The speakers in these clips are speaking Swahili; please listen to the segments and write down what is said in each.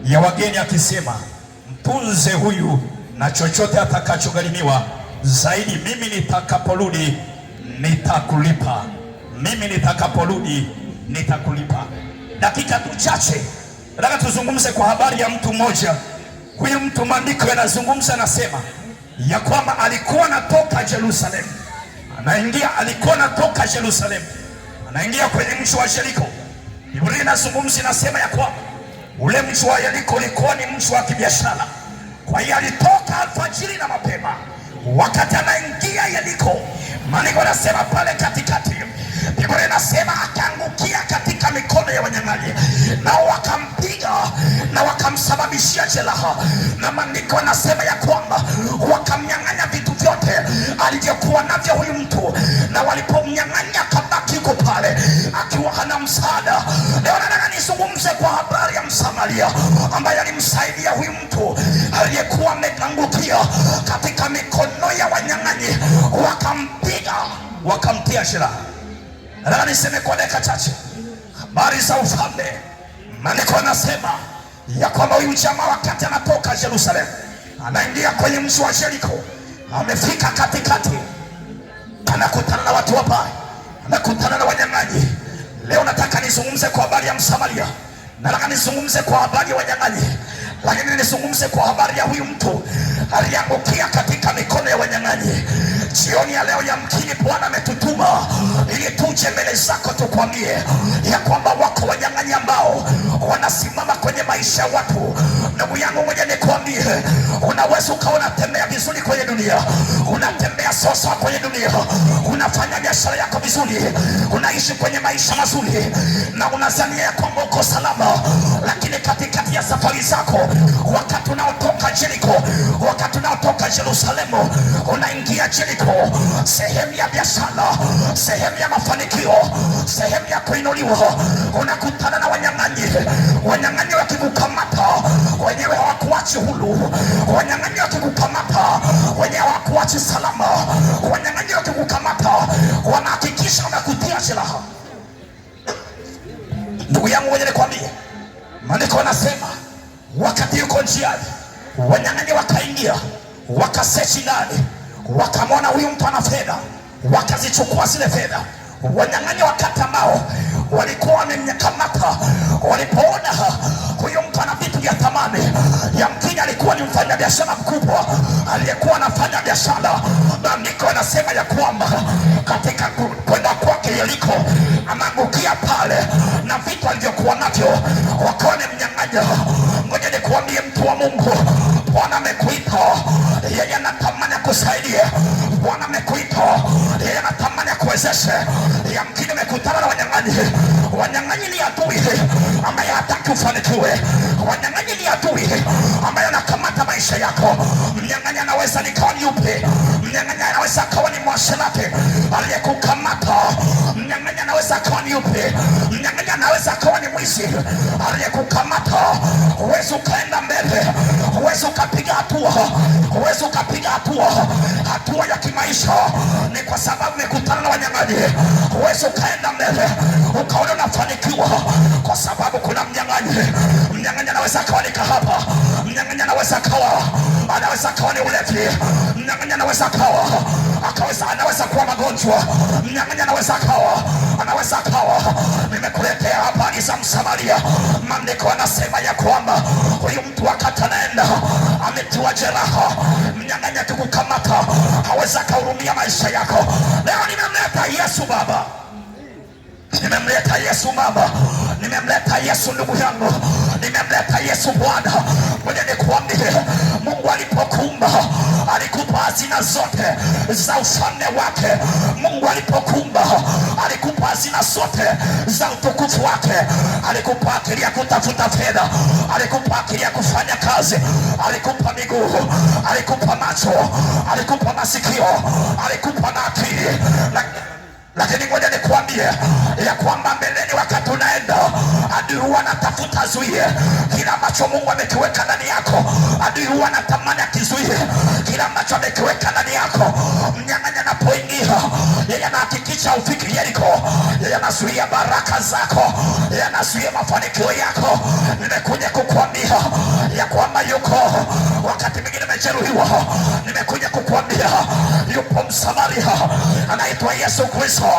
ya wageni akisema, mtunze huyu na chochote atakachogharimiwa zaidi, mimi nitakaporudi nitakulipa. Mimi nitakaporudi nitakulipa. Dakika tu chache nataka tuzungumze kwa habari ya mtu mmoja. Huyu mtu maandiko yanazungumza, anasema ya kwamba alikuwa anatoka Yerusalemu, alikuwa anatoka Yerusalemu anaingia kwenye mji wa Yeriko. Biblia inazungumza, inasema ya kwamba ule mji wa Yeriko ulikuwa ni mji wa kibiashara. Kwa hiyo alitoka alfajiri na mapema. Wakati anaingia Yeriko, maandiko yanasema pale katikati, Biblia inasema akaangukia katika mikono ya wanyang'anyi, nao wakampiga na wakamsababishia jeraha. Na maandiko yanasema ya kwamba wakamnyang'anya vitu vyote alivyokuwa navyo huyu mtu, na walipomnyang'anya akabaki yuko pale akiwa hana msaada. Leo nataka nizungumze kwa habari ya Msamaria ambaye alimsaidia huyu mtu aliyekuwa ameangukia katika mikono ya wanyang'anyi, wakampiga wakamtia jeraha. Nataka niseme kwa dakika chache habari za ufalme. Maandiko yanasema ya kwamba huyu jamaa wakati anatoka Yerusalemu anaingia kwenye mji wa Yeriko, amefika katikati, anakutana na watu wabaya, anakutana na wanyang'anyi. Leo nataka nizungumze kwa habari ya Msamaria, nataka nizungumze kwa habari ya wanyang'anyi, lakini nizungumze kwa habari ya huyu mtu aliangukia katika mikono ya wanyang'anyi. Jioni ya leo yamkini Bwana ametutuma ili tuje mbele zako tukwambie ya kwamba wako wanyang'anyi ambao wanasimama kwenye maisha ya watu. Ndugu yangu, ngoja nikwambie, unaweza ukawa unatembea vizuri kwenye dunia, unatembea sasa kwenye dunia, unafanya biashara yako vizuri, unaishi kwenye maisha mazuri na unazania ya kwamba uko salama, lakini katikati ya safari zako, wakati unaotoka Yeriko, wakati unaotoka Yerusalemu, unaingia Yeriko, sehemu ya biashara, sehemu ya mafanikio, sehemu ya kuinuliwa, unakutana na wanyang'anyi. Wanyang'anyi wakikukamata, wenyewe hawakuachi huru. Wanyang'anyi wakikukamata, wenyewe hawakuachi salama. Wanyang'anyi wakikukamata, wanahakikisha wanakutia jeraha. Ndugu yangu, ngoja nikwambie, maandiko yanasema wakati yuko njiani, wanyang'anyi wakaingia, wakasechi ndani, wakamwona huyu mtu ana fedha, wakazichukua zile fedha. Wanyang'anyi wakati ambao walikuwa wamemkamata, walipoona huyu mtu ana vitu vya thamani, yamkini alikuwa ni mfanya biashara mkubwa aliyekuwa anafanya biashara. Maandiko yanasema ya kwamba katika kwenda kwake Yeriko, anaangukia pale na vitu alivyokuwa navyo wakawa wamemnyang'anya. Ngoja nikuambie mtu wa Mungu, Bwana amekuita, yeye anatamani akusaidie. Bwana amekuita, yeye anatamani akuwezeshe. Yamkini umekutana na wanyang'anyi. Wanyang'anyi ni adui ambaye hataki ufanikiwe. Wanyang'anyi ni adui ambaye anakamata maisha yako. Mnyang'anyi anaweza nikawa ni yupi? Mnyang'anyi anaweza akawa ni mwasherati aliyekukamata. Mnyang'anyi anaweza akawa ni yupi? Mnyang'anyi anaweza akawa ni mwizi aliyekukamata. Huwezi ukaenda mbele, huwezi ukapiga hatua, huwezi ukapiga hatua ya kimaisha, ni kwa sababu umekutana na wanyang'anyi. Huwezi ukaenda mbele ukaona unafanikiwa kwa sababu kuna mnyang'anyi. Mnyang'anyi anaweza akawa ni kahaba, mnyang'anyi anaweza akawa ni ulevi, mnyang'anyi anaweza kuwa magonjwa, mnyang'anyi anaweza akawa. Nimekuletea habari za Msamaria. Maandiko yanasema ya kwamba huyu mtu wakati anaenda ametiwa jeraha. Mnyang'anyi akikukamata hawezi akahurumia maisha yako. Leo nimemleta Yesu Baba, nimemleta Yesu Baba, nimemleta Yesu ndugu yangu, nimemleta Yesu Bwana. Ngoja nikuambie, Mungu alipokuumba alikupa hazina zote za ufalme wake. Mungu alipokuumba alikupa hazina zote za utukufu wake. Alikupa akili ya kutafuta fedha, alikupa akili ya kufanya kazi, alikupa miguu, alikupa macho, alikupa masikio, alikupa na akili. Lakini ngoja nikuambie ya kwamba mbeleni, wakati unaenda, adui huwa anatafuta zuie kila ambacho Mungu amekiweka ndani yako. Adui huwa anatamani akizuie kila ambacho amekiweka ndani yako. Mnyang'anyi anapoingia yeye anahakikisha ufiki Yeriko, yeye anazuia baraka zako, yeye anazuia mafanikio yako. Nimekuja kukuambia ya kwamba yuko, wakati mwingine umejeruhiwa, nimekuja kukuambia yupo Msamaria anaitwa Yesu Kristo.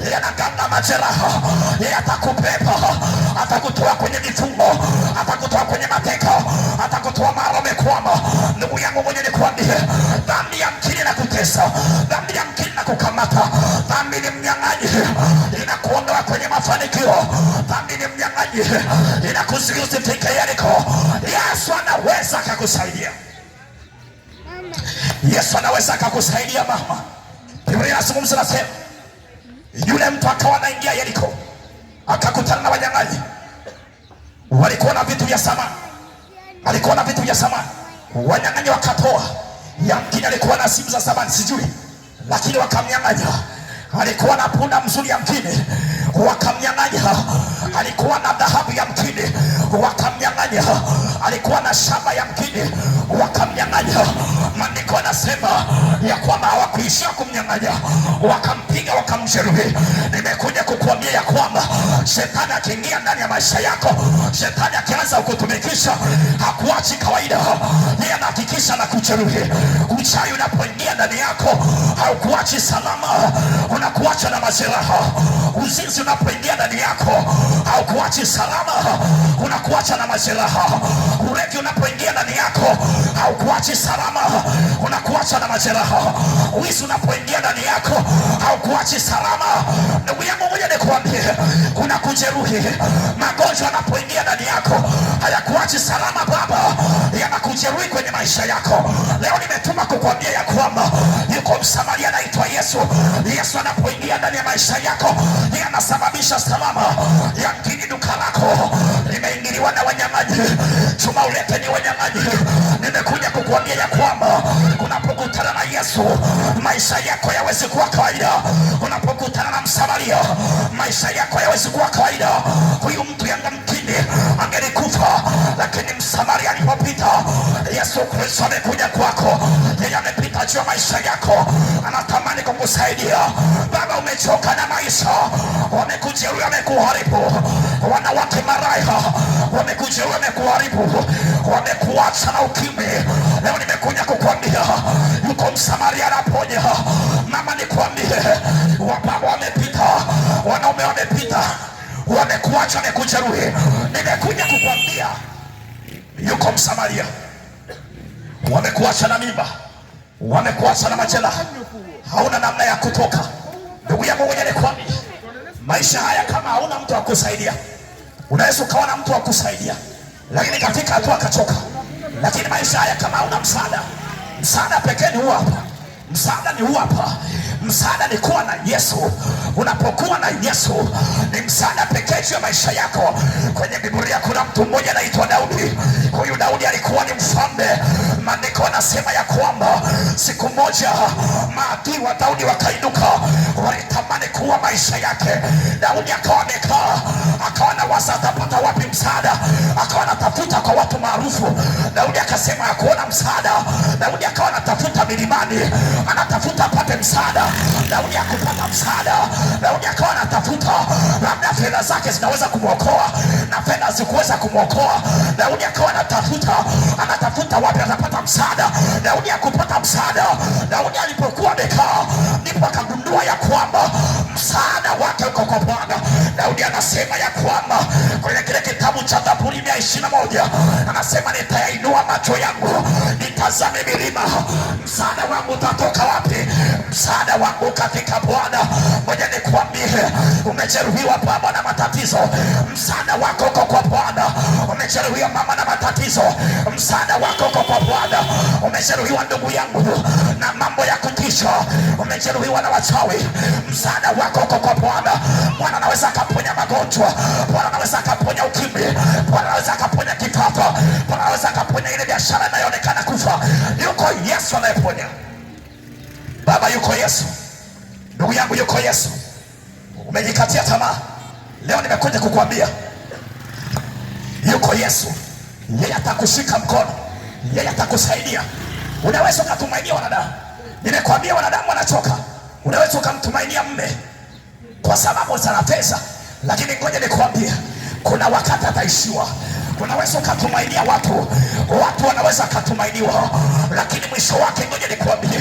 Yeye anaganga majeraha, yeye atakubeba, atakutoa kwenye mifungo, atakutoa kwenye mateka, atakutoa mahali umekwama. Ndugu yangu mwenye nikuambie, dhambi ya mkini na kutesa, dhambi ya mkini na kukamata, dhambi ni mnyang'anyi, inakuondoa kwenye mafanikio. Dhambi ni mnyang'anyi, inakuzuia usifike Yeriko. Yesu anaweza akakusaidia. Yesu anaweza akakusaidia mama. Biblia inazungumza nasema, yule mtu akawa anaingia Yeriko, akakutana na wanyang'anyi. Walikuwa na vitu vya samani, alikuwa na vitu vya samani. Wanyang'anyi wakatoa, yamkini alikuwa na simu za samani sijui, lakini wakamnyang'anya. Alikuwa na punda mzuri yamkini, wakamnyang'anya. Alikuwa na dhahabu yamkini, wakamnyang'anya. Alikuwa na shamba yamkini, wakamnyang'anya. Maandiko yanasema ya kwamba hawakuishia kumnyang'anya, wakampiga, wakamjeruhi. Nimekuja kukuambia ya kwamba shetani akiingia ndani ya maisha yako, shetani akianza kukutumikisha, hakuachi kawaida. Yeye anahakikisha na kujeruhi. Uchawi unapoingia ndani yako, haukuachi salama, unakuacha na majeraha. Uzinzi unapoingia ndani yako, haukuachi salama, unakuacha na majeraha. Ulevi unapoingia ndani yako, haukuachi salama, unakuacha na majeraha. Wizi unapoingia ndani yako, haukuachi salama. Ndugu yangu mmoja nikuambie, unakujeruhi. Magonjwa yanapoingia ndani yako, hayakuachi salama baba, yanakujeruhi kwenye maisha yako. Leo nimetuma kukuambia ya kwamba yuko Msamaria anaitwa Yesu. Yesu anapoingia ndani ya maisha yako, yeye anasababisha salama. Yamkini duka lako limeingiliwa na wanyang'anyi, chuma ulete ni wanyang'anyi. Nimekuja kukuambia ya kwamba unapokutana na Yesu, maisha yako yawezi kuwa kawaida. Unapokutana na Msamaria, maisha yako yawezi kuwa kawaida. Huyu mtu yamkini angelikufa, lakini Msamaria alipopita, Yesu Kristo amekuja kwako. Yeye amepita juu ya maisha yako, anatamani kukusaidia. Baba, umechoka na maisha, wamekujeruhi, wamekuharibu. Wanawake maraya wamekujeruhi, wamekuharibu, wamekuacha na ukimwi. Leo nimekuja kukuambia yuko Msamaria anaponya. Mama, nikwambie, wababa wamepita, wanaume wamepita, wamekuacha, wamekujeruhi. Nimekuja kukuambia yuko Msamaria. Wamekuacha na mimba, wamekuacha na majeraha, hauna namna ya kutoka. Ndugu yangu mwenye nikwambie, maisha haya kama hauna mtu wa kusaidia, unaweza ukawa na mtu wa kusaidia, lakini katika hatua akachoka. Lakini maisha haya kama hauna msaada, msaada pekee ni huu hapa. Msaada ni huu hapa. Msaada ni kuwa na Yesu. Unapokuwa na Yesu, ni msaada pekee juu ya maisha yako. Kwenye Biblia kuna mtu mmoja anaitwa Daudi. Huyu Daudi alikuwa ni mfalme. Maandiko yanasema ya kwamba siku moja maadui wa Daudi wakainuka, walitamani kuua maisha yake. Daudi akawa amekaa, akawa anawaza atapata wapi msaada, akawa anatafuta kwa watu maarufu. Daudi akasema ya kuona msaada. Daudi akawa anatafuta milimani, anatafuta apate msaada. Daudi hakupata msaada. Daudi akawa anatafuta labda fedha zake zinaweza kumwokoa, na fedha zikuweza kumwokoa. Daudi akawa anatafuta wapi atapata msaada. Daudi hakupata msaada. Daudi alipokuwa amekaa, ndipo akagundua ya kwamba msaada wake uko kwa Bwana. Daudi anasema ya kwamba kwenye kile kitabu cha Zaburi 121 anasema, nitayainua macho yangu nitazame milima, msaada wangu utatoka wapi? Msaada wangu katika Bwana. Ngoja nikwambie, umejeruhiwa baba na matatizo, msaada wako uko kwa Bwana. Umejeruhiwa mama na matatizo, msaada wako uko kwa Bwana. Umejeruhiwa ndugu yangu na mambo ya kutisha, umejeruhiwa na wachawi, msaada wako uko kwa Bwana. Bwana anaweza akaponya magonjwa, Bwana anaweza akaponya ukimwi, Bwana anaweza akaponya kifafa, Bwana anaweza akaponya ile biashara inayoonekana kufa. Yuko Yesu anayeponya. Baba, yuko Yesu. Ndugu yangu, yuko Yesu. Umejikatia tamaa, leo nimekuja kukuambia yuko Yesu. Yeye atakushika mkono, yeye atakusaidia. Unaweza ukatumainia wanadamu. Nimekwambia wanadamu wanachoka, Unaweza ukamtumainia mme kwa sababu za pesa, lakini ngoja nikwambie, kuna wakati ataishiwa. Unaweza ukatumainia watu wanaweza katumainiwa, lakini mwisho wake, ngoja nikwambie,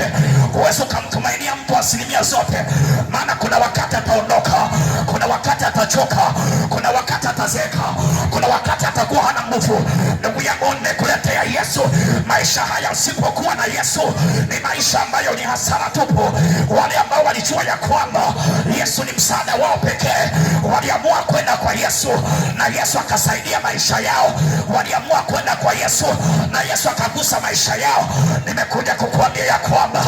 uweza ukamtumainia mtu asilimia zote, maana kuna wakati ataondoka, kuna wakati atachoka, kuna wakati atazeeka, kuna wakati atakuwa hana nguvu. Ndugu yangu, nimekuletea Yesu. Maisha haya usipokuwa na Yesu ni maisha ambayo ni hasara tupu. Wale ambao walijua ya kwamba Yesu ni msaada wao pekee, waliamua kwenda kwa Yesu na Yesu akasaidia maisha yao. Waliamua kwenda kwa Yesu na Yesu akagusa maisha yao. Nimekuja kukuambia ya kwamba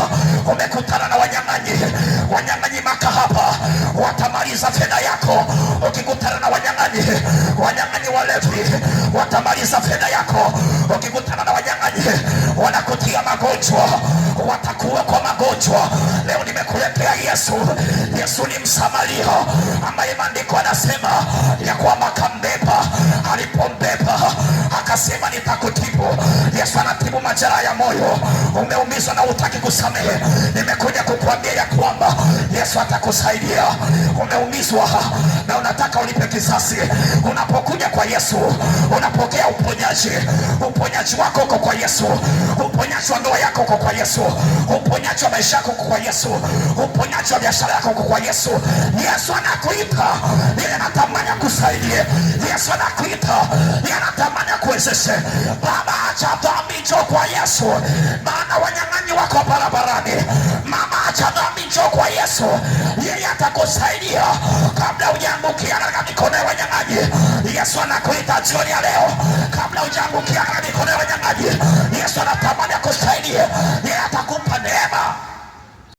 umekutana na wanyang'anyi makahaba, watamaliza fedha yako. Ukikutana na wanyang'anyi walevi, watamaliza fedha yako. Ukikutana na wanyang'anyi wanakutia magonjwa, watakuwa kwa magonjwa. Leo nimekuletea Yesu. Yesu ni Msamaria ambaye maandiko anasema ya kwamba kambeba, alipombeba akasema nitakutibu. Yesu anatibu majeraha ya moyo. Umeumizwa na hutaki kusamehe, nimekuja kukuambia ya kwamba Yesu atakusaidia. Umeumizwa na unataka ulipe kisasi, unapokuja kwa Yesu unapokea uponyaji. Uponyaji wako uko kwa Yesu. Uponyaji wa ndoa yako uko kwa Yesu. Uponyaji wa maisha yako uko kwa Yesu. Uponyaji wa biashara yako uko kwa Yesu. Yesu anakuita, yeye anatamani akusaidie. Yesu anakuita, yeye anatamani akuwezeshe. Baba, acha dhambi, njoo kwa Yesu, maana wanyang'anyi wako barabarani. Mama, acha dhambi, njoo kwa Yesu, yeye atakusaidia kabla hujaangukia katika mikono ya wanyang'anyi. Yesu anakuita jioni ya leo, kabla hujaangukia katika mikono ya wanyang'anyi. Yesu anatamani akusaidie